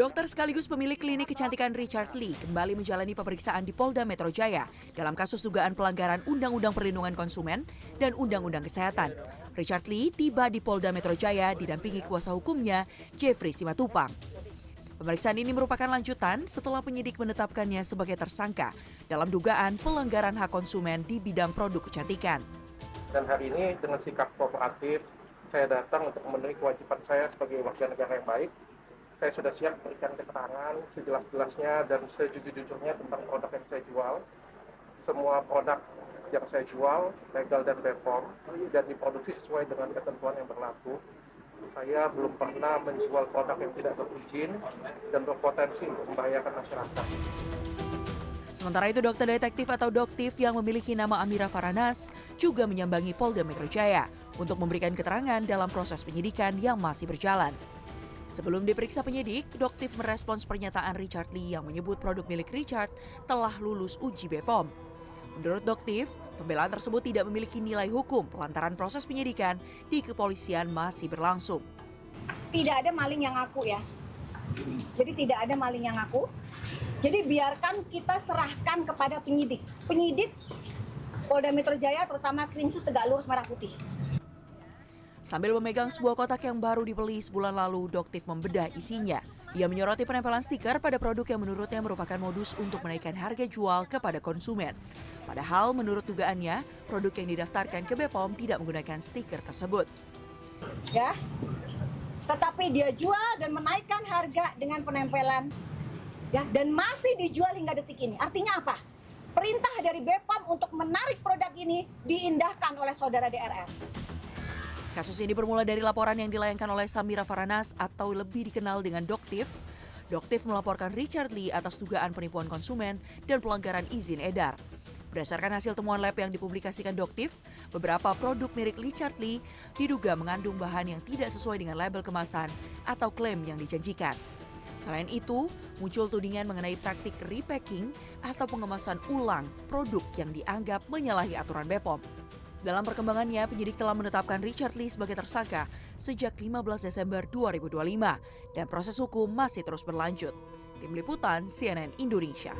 Dokter sekaligus pemilik klinik kecantikan Richard Lee kembali menjalani pemeriksaan di Polda Metro Jaya dalam kasus dugaan pelanggaran Undang-Undang Perlindungan Konsumen dan Undang-Undang Kesehatan. Richard Lee tiba di Polda Metro Jaya didampingi kuasa hukumnya, Jeffrey Simatupang. Pemeriksaan ini merupakan lanjutan setelah penyidik menetapkannya sebagai tersangka dalam dugaan pelanggaran hak konsumen di bidang produk kecantikan. Dan hari ini dengan sikap kooperatif, saya datang untuk memenuhi kewajiban saya sebagai warga negara yang baik. Saya sudah siap memberikan keterangan sejelas-jelasnya dan sejujur-jujurnya tentang produk yang saya jual. Semua produk yang saya jual legal dan BPOM dan diproduksi sesuai dengan ketentuan yang berlaku. Saya belum pernah menjual produk yang tidak berizin dan berpotensi untuk membahayakan masyarakat. Sementara itu, dokter detektif atau doktif yang memiliki nama Amira Faranas juga menyambangi Polda Metro Jaya untuk memberikan keterangan dalam proses penyidikan yang masih berjalan. Sebelum diperiksa penyidik, doktif merespons pernyataan Richard Lee yang menyebut produk milik Richard telah lulus uji BPOM. Menurut doktif, pembelaan tersebut tidak memiliki nilai hukum lantaran proses penyidikan di kepolisian masih berlangsung. Tidak ada maling yang ngaku ya. Jadi tidak ada maling yang ngaku. Jadi biarkan kita serahkan kepada penyidik. Penyidik Polda Metro Jaya terutama Krimsus Tegak Lurus Merah Putih. Sambil memegang sebuah kotak yang baru dibeli sebulan lalu, doktif membedah isinya. Ia menyoroti penempelan stiker pada produk yang menurutnya merupakan modus untuk menaikkan harga jual kepada konsumen. Padahal menurut dugaannya, produk yang didaftarkan ke BPOM tidak menggunakan stiker tersebut. Ya, tetapi dia jual dan menaikkan harga dengan penempelan. Ya, dan masih dijual hingga detik ini. Artinya apa? Perintah dari BPOM untuk menarik produk ini diindahkan oleh saudara DRR. Kasus ini bermula dari laporan yang dilayangkan oleh Samira Faranas atau lebih dikenal dengan Doktif. Doktif melaporkan Richard Lee atas dugaan penipuan konsumen dan pelanggaran izin edar. Berdasarkan hasil temuan lab yang dipublikasikan Doktif, beberapa produk mirip Richard Lee diduga mengandung bahan yang tidak sesuai dengan label kemasan atau klaim yang dijanjikan. Selain itu, muncul tudingan mengenai praktik repacking atau pengemasan ulang produk yang dianggap menyalahi aturan BPOM. Dalam perkembangannya, penyidik telah menetapkan Richard Lee sebagai tersangka sejak 15 Desember 2025 dan proses hukum masih terus berlanjut. Tim Liputan CNN Indonesia.